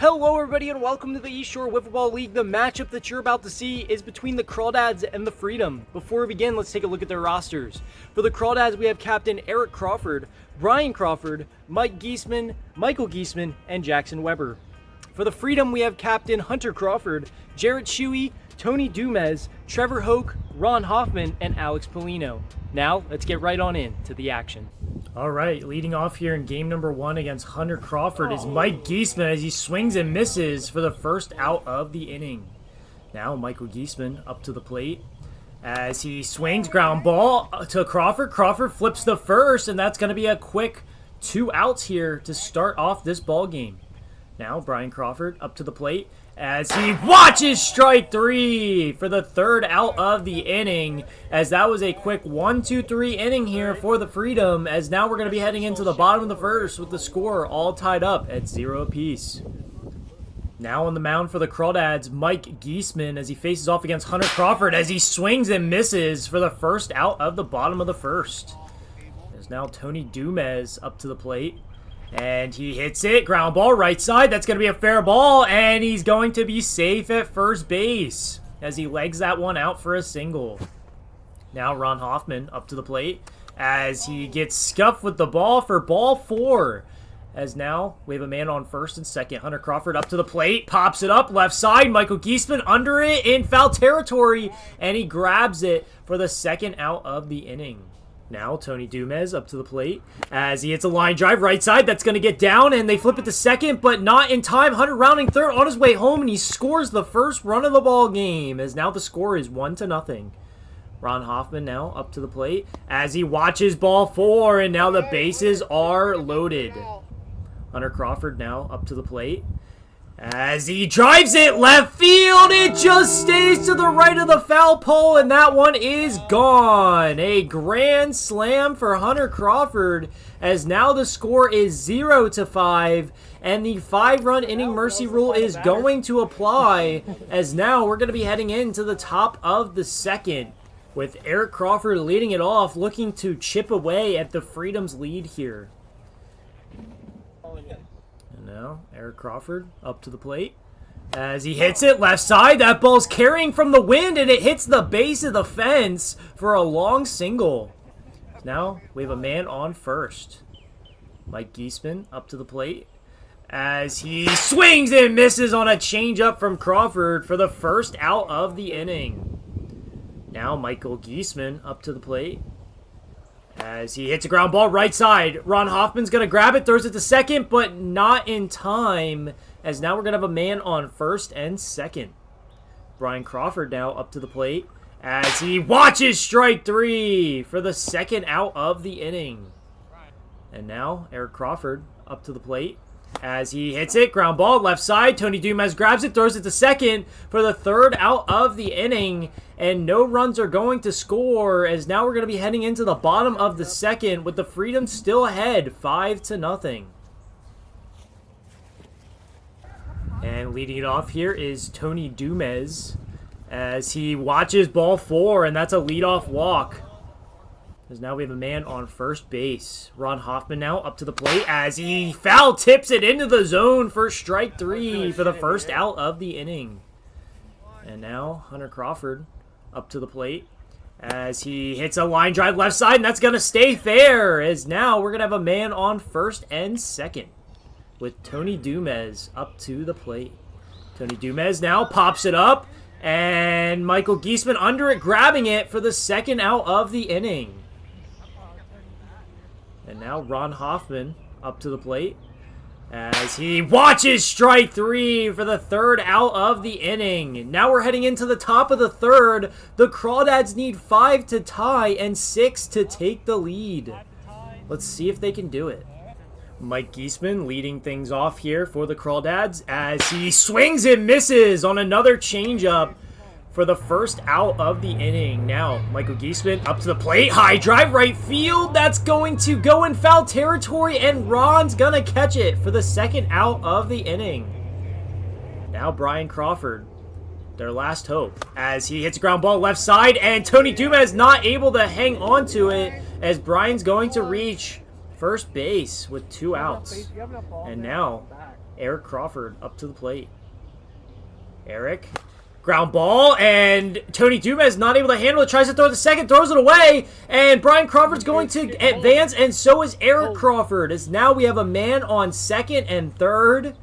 Hello everybody and welcome to the East Shore Wiffle Ball League. The matchup that you're about to see is between the Crawdads and the Freedom. Before we begin, let's take a look at their rosters. For the Crawdads, we have Captain Eric Crawford, Brian Crawford, Mike Giesman, Michael Giesman, and Jackson Weber. For the Freedom, we have Captain Hunter Crawford, Jarrett Shuey, Tony Dumez, Trevor Hoke, Ron Hoffman, and Alex Polino. Now, let's get right on in to the action. All right, leading off here in game number 1 against Hunter Crawford is Mike Giesman as he swings and misses for the first out of the inning. Now Michael Giesman up to the plate as he swings, ground ball to Crawford. Crawford flips the first, and that's going to be a quick 2 outs here to start off this ball game. Now Brian Crawford up to the plate as he watches strike 3 for the third out of the inning, as that was a quick 1-2-3 inning here for the Freedom, as now we're going to be heading into the bottom of the first with the score all tied up at 0 apiece. Now on the mound for the Crawdads, Mike Giesman as he faces off against Hunter Crawford as he swings and misses for the first out of the bottom of the first. There's now Tony Dumez up to the plate. And he hits it, ground ball, right side. That's going to be a fair ball, and he's going to be safe at first base as he legs that one out for a single. Now Ron Hoffman up to the plate as he gets scuffed with the ball for ball 4. As now we have a man on first and second. Hunter Crawford up to the plate, pops it up, left side. Michael Giesman under it in foul territory, and he grabs it for the second out of the inning. Now Tony Dumez up to the plate as he hits a line drive right side. That's going to get down, and they flip it to second, but not in time. Hunter rounding third on his way home, and he scores the first run of the ball game, as now the score is 1-0. Ron Hoffman now up to the plate as he watches ball 4, and now the bases are loaded. Hunter Crawford now up to the plate as he drives it left field. It just stays to the right of the foul pole, and that one is gone. A grand slam for Hunter Crawford, as now the score is 0-5, and the 5-run inning mercy rule is going to apply, as now we're going to be heading into the top of the second with Eric Crawford leading it off, looking to chip away at the Freedom's lead here. Now, Eric Crawford up to the plate as he hits it left side. That ball's carrying from the wind, and it hits the base of the fence for a long single. Now, we have a man on first. Mike Giesman up to the plate as he swings and misses on a changeup from Crawford for the first out of the inning. Now, Michael Giesman up to the plate as he hits a ground ball right side. Ron Hoffman's going to grab it, throws it to second, but not in time, as now we're going to have a man on first and second. Brian Crawford now up to the plate as he watches strike 3 for the second out of the inning. And now Eric Crawford up to the plate as he hits it, ground ball left side. Tony Dumez grabs it, throws it to second for the third out of the inning, and no runs are going to score, as now we're going to be heading into the bottom of the second with the Freedom still ahead 5-0. And leading it off here is Tony Dumez as he watches ball 4, and that's a leadoff walk. As now we have a man on first base. Ron Hoffman now up to the plate as he foul tips it into the zone for strike 3 for the first out of the inning. And now Hunter Crawford up to the plate as he hits a line drive left side, and that's going to stay fair, as now we're going to have a man on first and second with Tony Dumez up to the plate. Tony Dumez now pops it up, and Michael Giesman under it, grabbing it for the second out of the inning. And now Ron Hoffman up to the plate as he watches strike 3 for the third out of the inning. Now we're heading into the top of the third. The Crawdads need 5 to tie and 6 to take the lead. Let's see if they can do it. Mike Giesman leading things off here for the Crawdads as he swings and misses on another changeup for the first out of the inning. Now, Michael Giesman up to the plate. High drive right field. That's going to go in foul territory, and Ron's going to catch it for the second out of the inning. Now, Brian Crawford, their last hope, as he hits a ground ball left side, and Tony Dumez not able to hang on to it, as Brian's going to reach first base with 2 outs. And now Eric Crawford up to the plate. Eric, ground ball, and Tony Dumas not able to handle it. Tries to throw the second, throws it away, and Brian Crawford's going to advance, and so is Eric Crawford. As now we have a man on second and third,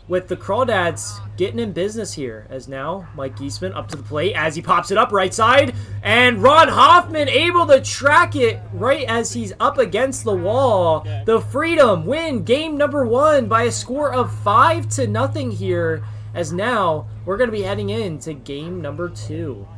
with the Crawdads getting in business here. As now Mike Giesman up to the plate as he pops it up right side, and Ron Hoffman able to track it right as he's up against the wall. The Freedom win game number 1 by a score of 5-0 here, as now we're going to be heading into game number 2.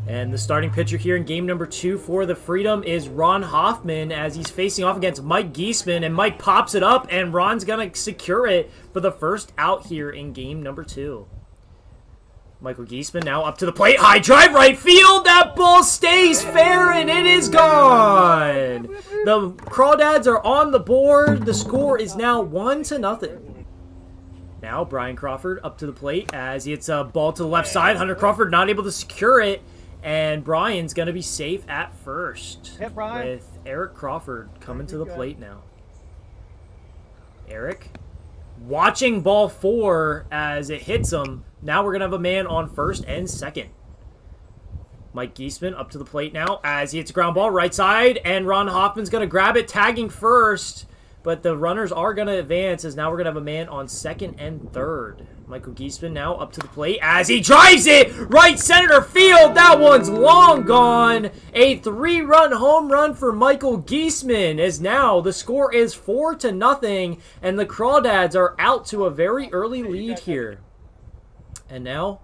And the starting pitcher here in game number 2 for the Freedom is Ron Hoffman, as he's facing off against Mike Giesman, and Mike pops it up, and Ron's going to secure it for the first out here in game number 2. Michael Giesman now up to the plate. High drive right field. That ball stays fair, and it is gone. The Crawdads are on the board. The score is now 1-0. Now Brian Crawford up to the plate as he hits a ball to the left side. Hunter Crawford not able to secure it, and Brian's going to be safe at first. With Eric Crawford coming to the plate now. Eric watching ball 4 as it hits him. Now we're going to have a man on first and second. Mike Giesman up to the plate now as he hits a ground ball right side, and Ron Hoffman's going to grab it, tagging first. But the runners are going to advance, as now we're going to have a man on second and third. Michael Giesman now up to the plate as he drives it right center field. That one's long gone. A 3-run home run for Michael Giesman, as now the score is 4-0, and the Crawdads are out to a very early lead here. And now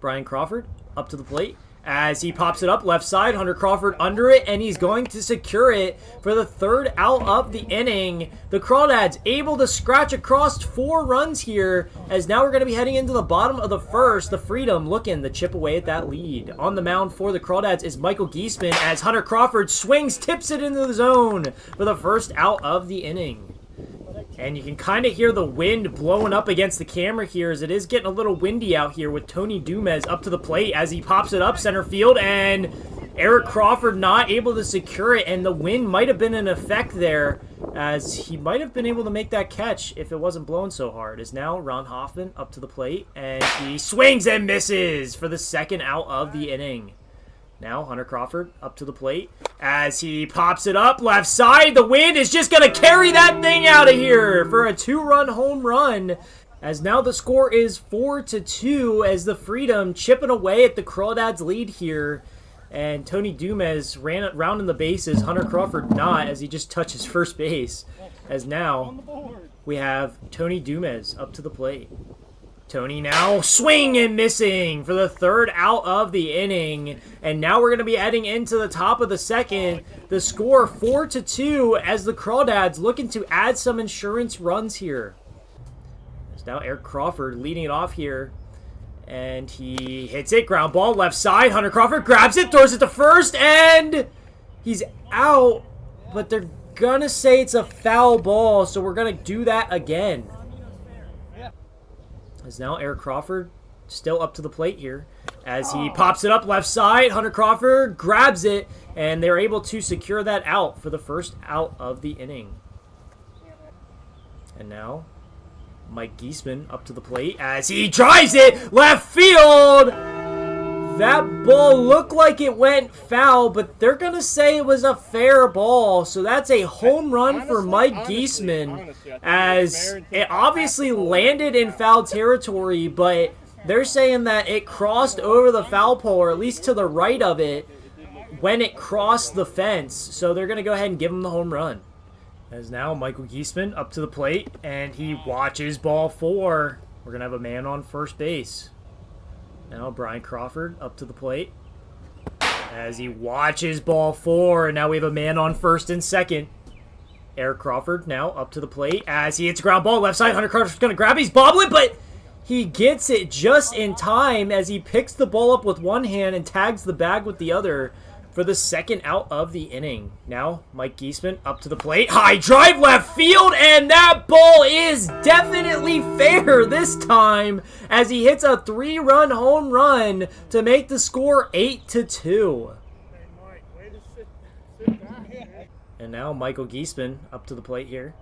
Brian Crawford up to the plate as he pops it up left side. Hunter Crawford under it, and he's going to secure it for the third out of the inning. The Crawdads able to scratch across 4 runs here, as now we're going to be heading into the bottom of the first. The Freedom looking to chip away at that lead. On the mound for the Crawdads is Michael Giesman, as Hunter Crawford swings, tips it into the zone for the first out of the inning. And you can kind of hear the wind blowing up against the camera here, as it is getting a little windy out here, with Tony Dumas up to the plate as he pops it up center field, and Eric Crawford not able to secure it, and the wind might have been in effect there, as he might have been able to make that catch if it wasn't blowing so hard. As now Ron Hoffman up to the plate, and he swings and misses for the second out of the inning. Now Hunter Crawford up to the plate as he pops it up left side. The wind is just going to carry that thing out of here for a 2-run home run, as now the score is 4-2, as the Freedom chipping away at the Crawdads lead here. And Tony Dumas ran rounding the bases, Hunter Crawford not, as he just touches first base. As now we have Tony Dumas up to the plate. Tony now swing and missing for the third out of the inning. And now we're going to be heading into the top of the second. The score 4-2, as the Crawdads looking to add some insurance runs here. There's now Eric Crawford leading it off here, and he hits it, ground ball left side. Hunter Crawford grabs it, throws it to first, and he's out. But they're going to say it's a foul ball, so we're going to do that again. As now Eric Crawford still up to the plate here as he pops it up left side. Hunter Crawford grabs it, and they're able to secure that out for the first out of the inning. And now Mike Giesman up to the plate as he drives it left field. That ball looked like it went foul, but they're going to say it was a fair ball. So that's a home run for Mike Giesman, as it obviously landed in foul territory, but they're saying that it crossed over the foul pole, or at least to the right of it, when it crossed the fence. So they're going to go ahead and give him the home run. As now Michael Giesman up to the plate, and he watches ball 4. We're going to have a man on first base. Now Brian Crawford up to the plate as he watches ball 4, and now we have a man on first and second. Eric Crawford now up to the plate as he hits a ground ball left side. Hunter Crawford's going to grab it. He's bobbling, but he gets it just in time as he picks the ball up with one hand and tags the bag with the other for the second out of the inning. Now Mike Giesman up to the plate. High drive left field, and that ball is definitely fair this time as he hits a 3-run home run to make the score 8-2. And now Michael Giesman up to the plate here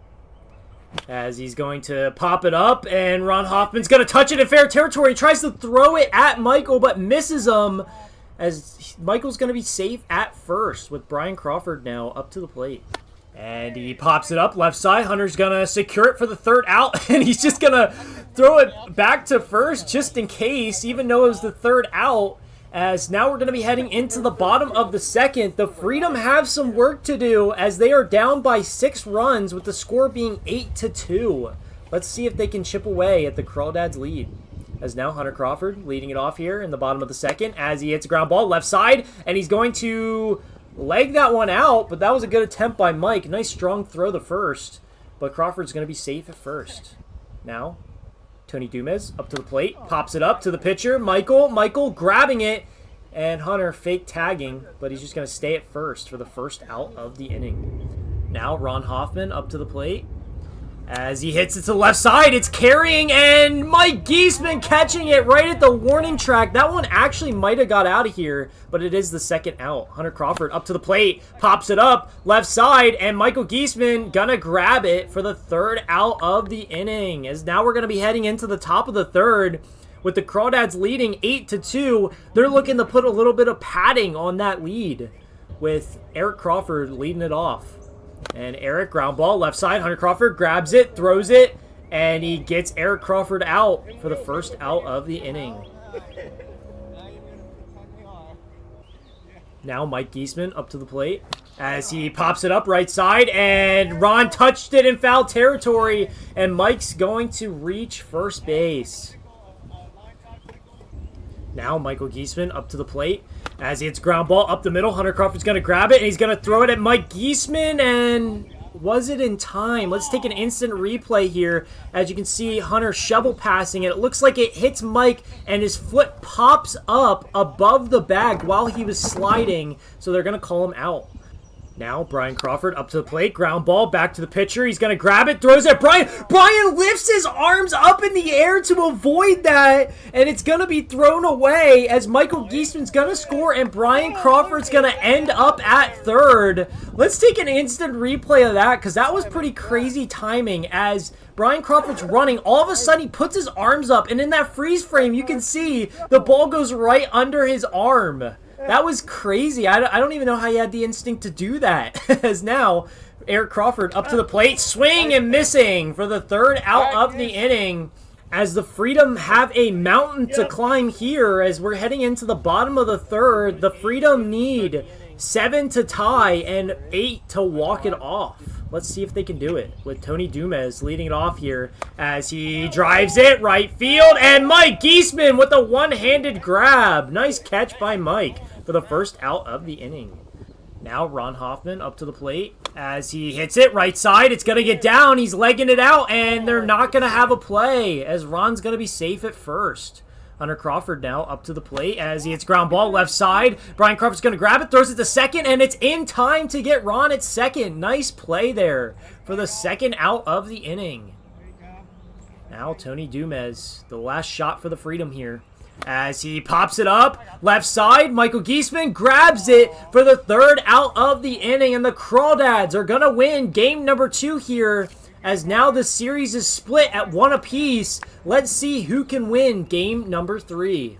as he's going to pop it up, and Ron Hoffman's going to touch it in fair territory. He tries to throw it at Michael, but misses him, as Michael's going to be safe at first with Brian Crawford now up to the plate. And he pops it up left side. Hunter's going to secure it for the third out, and he's just going to throw it back to first just in case, even though it was the third out. As now we're going to be heading into the bottom of the second. The Freedom have some work to do as they are down by 6 runs with the score being 8-2. Let's see if they can chip away at the Crawdads lead. As now Hunter Crawford leading it off here in the bottom of the second as he hits a ground ball left side, and he's going to leg that one out, but that was a good attempt by Mike. Nice strong throw the first, but Crawford's going to be safe at first. Now Tony Dumas up to the plate, pops it up to the pitcher, Michael grabbing it, and Hunter fake tagging, but he's just going to stay at first for the first out of the inning. Now Ron Hoffman up to the plate as he hits it to the left side. It's carrying, and Mike Giesman catching it right at the warning track. That one actually might have got out of here, but it is the second out. Hunter Crawford up to the plate, pops it up left side, and Michael Giesman gonna grab it for the third out of the inning. As now we're gonna be heading into the top of the third with the Crawdads leading 8-2. They're looking to put a little bit of padding on that lead with Eric Crawford leading it off. And Eric, ground ball left side. Hunter Crawford grabs it, throws it, and he gets Eric Crawford out for the first out of the inning. Now Mike Giesman up to the plate as he pops it up right side, and Ron touched it in foul territory, and Mike's going to reach first base. Now Michael Giesman up to the plate as he hits ground ball up the middle. Hunter Crawford's going to grab it, and he's going to throw it at Mike Giesman, and was it in time? Let's take an instant replay here. As you can see, Hunter shovel passing it. It looks like it hits Mike, and his foot pops up above the bag while he was sliding, so they're going to call him out. Now Brian Crawford up to the plate, ground ball back to the pitcher. He's going to grab it, throws it at Brian. Brian lifts his arms up in the air to avoid that, and it's going to be thrown away as Michael Giesman's going to score, and Brian Crawford's going to end up at third. Let's take an instant replay of that, because that was pretty crazy timing. As Brian Crawford's running, all of a sudden he puts his arms up, and in that freeze frame you can see the ball goes right under his arm. That was crazy. I don't even know how he had the instinct to do that. As now, Eric Crawford up to the plate, swing and missing for the third out of the inning. As the Freedom have a mountain to climb here, as we're heading into the bottom of the third, the Freedom need 7 to tie and 8 to walk it off. Let's see if they can do it with Tony Dumas leading it off here as he drives it right field, and Mike Giesman with a one-handed grab. Nice catch by Mike for the first out of the inning. Now Ron Hoffman up to the plate as he hits it right side. It's going to get down. He's legging it out, and they're not going to have a play as Ron's going to be safe at first. Hunter Crawford now up to the plate as he hits ground ball left side. Brian Crawford's going to grab it, throws it to second, and it's in time to get Ron at second. Nice play there for the second out of the inning. Now Tony Dumas, the last shot for the Freedom here. As he pops it up left side, Michael Giesman grabs it for the third out of the inning, and the Crawdads are going to win game number 2 here. As now the series is split at 1 apiece. Let's see who can win game number 3.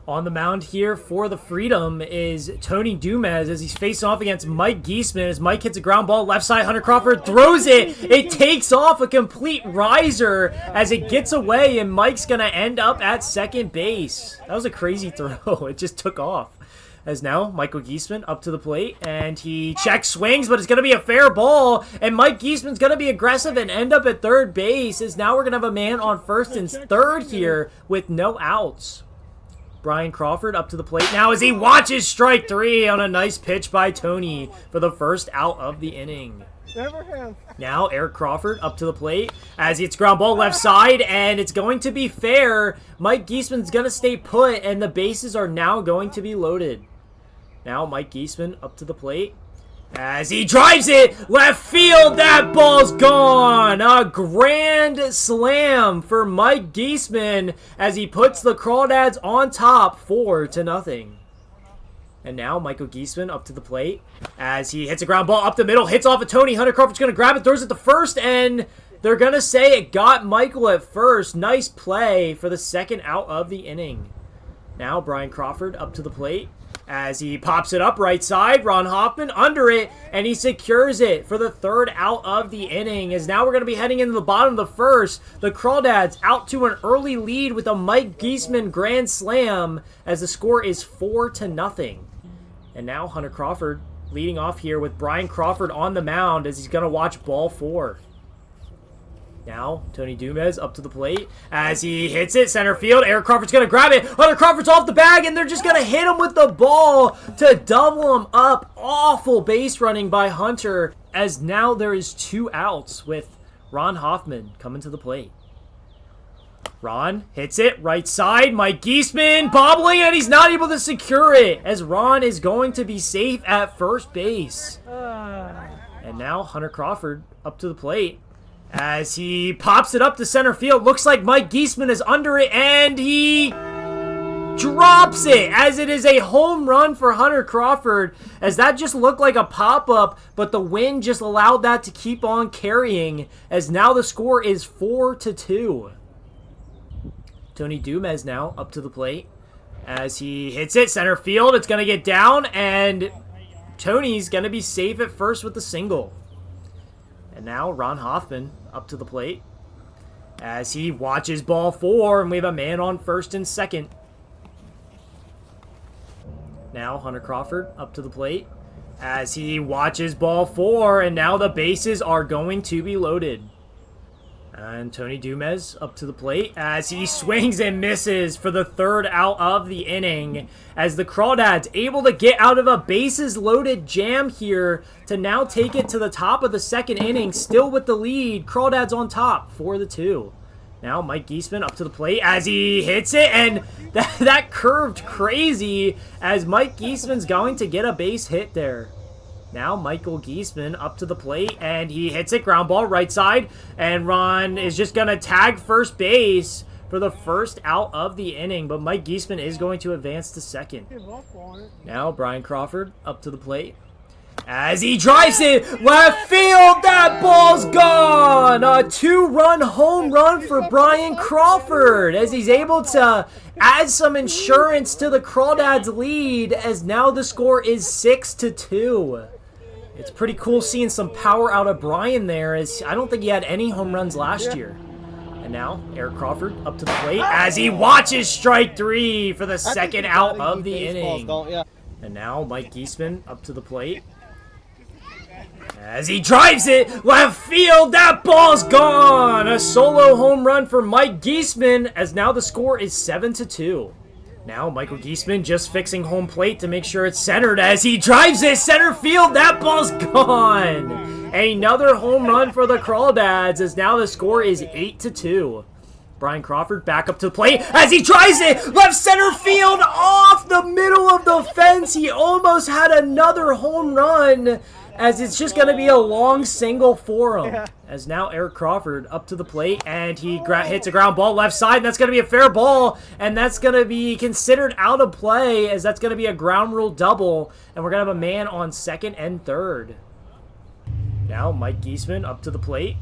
On the mound here for the Freedom is Tony Dumas as he's facing off against Mike Giesman. As Mike hits a ground ball left side, Hunter Crawford throws it. It takes off a complete riser as it gets away, and Mike's going to end up at second base. That was a crazy throw. It just took off. As now Michael Giesman up to the plate, and he checks swings, but it's going to be a fair ball, and Mike Giesman's going to be aggressive and end up at third base. As now we're going to have a man on first and third here with no outs. Brian Crawford up to the plate now as he watches strike 3 on a nice pitch by Tony for the first out of the inning. Now Eric Crawford up to the plate as it's ground ball left side, and it's going to be fair. Mike Giesman's going to stay put, and the bases are now going to be loaded. Now Mike Giesman up to the plate as he drives it left field. That ball's gone. A grand slam for Mike Giesman as he puts the Crawdads on top 4-0. And now Michael Giesman up to the plate as he hits a ground ball up the middle, hits off of Tony. Hunter Crawford's going to grab it, throws it to first, and They're going to say it got Michael at first. Nice play for the second out of the inning. Now Brian Crawford up to the plate as he pops it up right side. Ron Hoffman under it, and he secures it for the third out of the inning. As now we're going to be heading into the bottom of the first. The Crawdads out to an early lead with a Mike Giesman grand slam as the score is 4-0. And now Hunter Crawford leading off here with Brian Crawford on the mound as he's going to watch ball 4. Now, Tony Dumez up to the plate as he hits it center field. Eric Crawford's going to grab it. Hunter Crawford's off the bag, and they're just going to hit him with the ball to double him up. Awful base running by Hunter, as now there is 2 outs with Ron Hoffman coming to the plate. Ron hits it right side. Mike Giesman bobbling, and he's not able to secure it as Ron is going to be safe at first base. And now Hunter Crawford up to the plate as he pops it up to center field. Looks like Mike Giesman is under it, and he drops it as it is a home run for Hunter Crawford, as that just looked like a pop-up, but the wind just allowed that to keep on carrying, as now the score is 4-2. Tony Dumez now up to the plate as he hits it center field. It's going to get down, and Tony's going to be safe at first with the single. And now Ron Hoffman up to the plate as he watches ball 4, and we have a man on first and second. Now Hunter Crawford up to the plate as he watches ball 4, and now the bases are going to be loaded. And Tony Dumez up to the plate as he swings and misses for the third out of the inning, as the Crawdads able to get out of a bases loaded jam here to now take it to the top of the second inning, still with the lead. Crawdads on top 4-2. Now Mike Giesman up to the plate as he hits it, and that curved crazy as Mike Giesman's going to get a base hit there. Now Michael Giesman up to the plate, and he hits it, ground ball right side, and Ron is just going to tag first base for the first out of the inning, but Mike Giesman is going to advance to second. Now Brian Crawford up to the plate as he drives it left field. That ball's gone. A 2-run home run for Brian Crawford as he's able to add some insurance to the Crawdads lead, as now the score is 6-2. It's pretty cool seeing some power out of Brian there, as I don't think he had any home runs last year. And now Eric Crawford up to the plate as he watches strike 3 for the second out of the inning. And now Mike Giesman up to the plate as he drives it left field. That ball's gone. A solo home run for Mike Giesman, as now the score is 7-2. Now Michael Giesman just fixing home plate to make sure it's centered as he drives it center field. That ball's gone. Another home run for the Crawdads, as now the score is 8-2. Brian Crawford back up to the plate as he tries it left center field off the middle of the fence. He almost had another home run, as it's just going to be a long single for him. As now Eric Crawford up to the plate, and he hits a ground ball left side, and that's going to be a fair ball, and that's going to be considered out of play, as that's going to be a ground rule double, and we're going to have a man on second and third. Now Mike Giesman up to the plate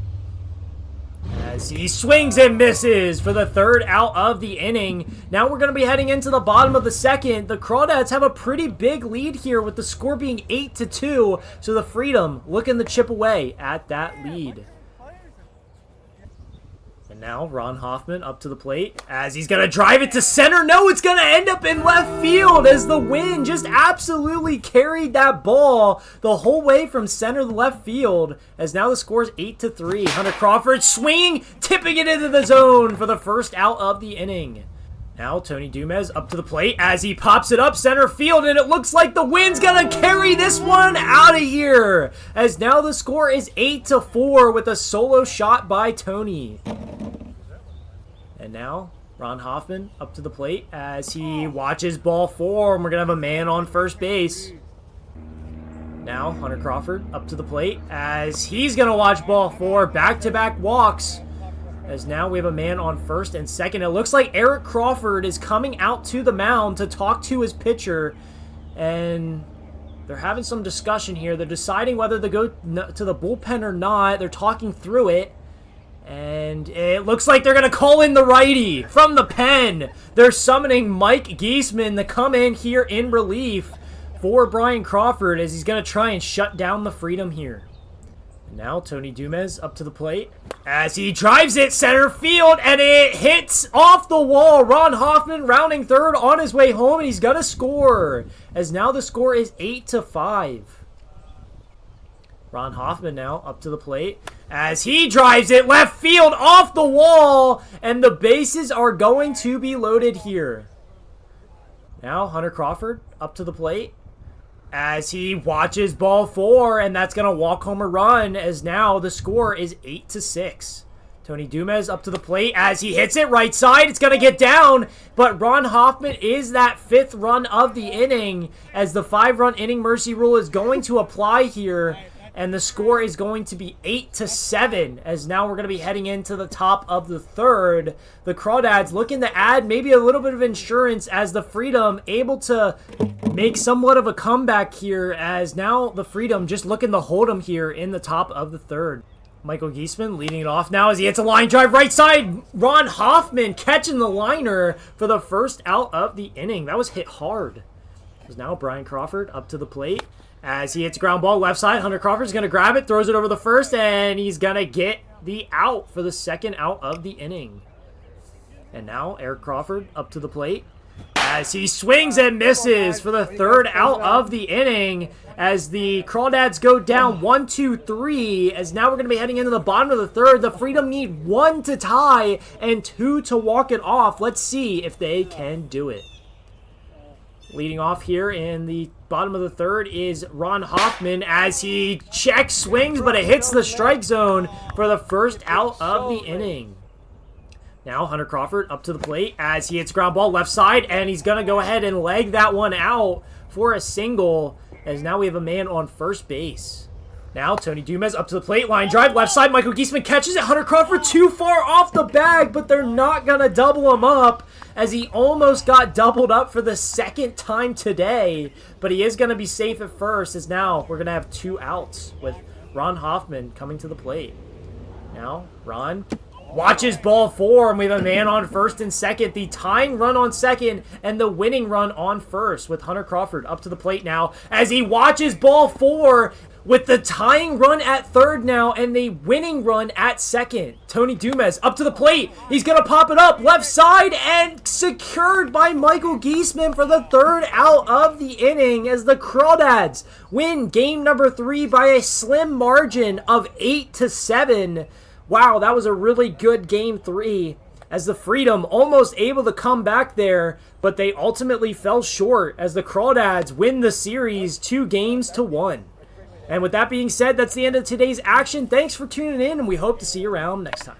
as he swings and misses for the third out of the inning. Now we're going to be heading into the bottom of the second. The Crawdads have a pretty big lead here, with the score being 8-2, so the Freedom looking to chip away at that lead. And now Ron Hoffman up to the plate as he's going to drive it to center. No, it's going to end up in left field, as the wind just absolutely carried that ball the whole way from center to left field, as now the score is 8-3. Hunter Crawford swinging, tipping it into the zone for the first out of the inning. Now Tony Dumez up to the plate as he pops it up center field, and it looks like the wind's going to carry this one out of here, as now the score is 8-4 with a solo shot by Tony. And now Ron Hoffman up to the plate as he watches ball 4, and we're going to have a man on first base. Now Hunter Crawford up to the plate as he's going to watch ball 4, back-to-back walks, as now we have a man on first and second. It looks like Eric Crawford is coming out to the mound to talk to his pitcher, and they're having some discussion here. They're deciding whether to go to the bullpen or not. They're talking through it, And it looks like they're going to call in the righty from the pen. They're summoning Mike Giesman to come in here in relief for Brian Crawford as he's going to try and shut down the Freedom here. Now Tony Dumez up to the plate as he drives it center field, and it hits off the wall. Ron Hoffman rounding third on his way home, and he's going to score as now the score is 8-5. Ron Hoffman now up to the plate as he drives it left field off the wall, and the bases are going to be loaded here. Now Hunter Crawford up to the plate as he watches ball 4, and that's going to walk home a run as now the score is 8-6. Tony Dumez up to the plate as he hits it right side. It's going to get down, but Ron Hoffman is that 5th run of the inning as the 5-run inning mercy rule is going to apply here, and the score is going to be 8-7 as now we're going to be heading into the top of the 3rd. The Crawdads looking to add maybe a little bit of insurance as the Freedom able to make somewhat of a comeback here as now the Freedom just looking to hold them here in the top of the 3rd. Michael Giesman leading it off now as he hits a line drive right side. Ron Hoffman catching the liner for the first out of the inning. That was hit hard. As now Brian Crawford up to the plate as he hits a ground ball left side. Hunter Crawford's going to grab it, throws it over the first, and he's going to get the out for the second out of the inning. And now Eric Crawford up to the plate as he swings and misses for the 3rd out of the inning as the Crawdads go down 1-2-3 as now we're going to be heading into the bottom of the 3rd. The Freedom need 1 to tie and 2 to walk it off. Let's see if they can do it. Leading off here in the bottom of the 3rd is Ron Hoffman as he checks, swings, but it hits the strike zone for the first out of the inning. Now Hunter Crawford up to the plate as he hits ground ball left side, and he's going to go ahead and leg that one out for a single as now we have a man on first base. Now Tony Dumez up to the plate, line drive left side. Michael Giesman catches it. Hunter Crawford too far off the bag, but they're not going to double him up as he almost got doubled up for the 2nd time today. But he is going to be safe at first as now we're going to have 2 outs with Ron Hoffman coming to the plate. Now Ron watches ball 4, and we have a man on first and second. The tying run on second and the winning run on first with Hunter Crawford up to the plate now as he watches ball 4 with the tying run at 3rd now and the winning run at 2nd. Tony Dumez up to the plate. He's going to pop it up left side and secured by Michael Giesman for the 3rd out of the inning as the Crawdads win game number 3 by a slim margin of 8-7. Wow, that was a really good game 3 as the Freedom almost able to come back there, but they ultimately fell short as the Crawdads win the series 2-1. And with that being said, that's the end of today's action. Thanks for tuning in, and we hope to see you around next time.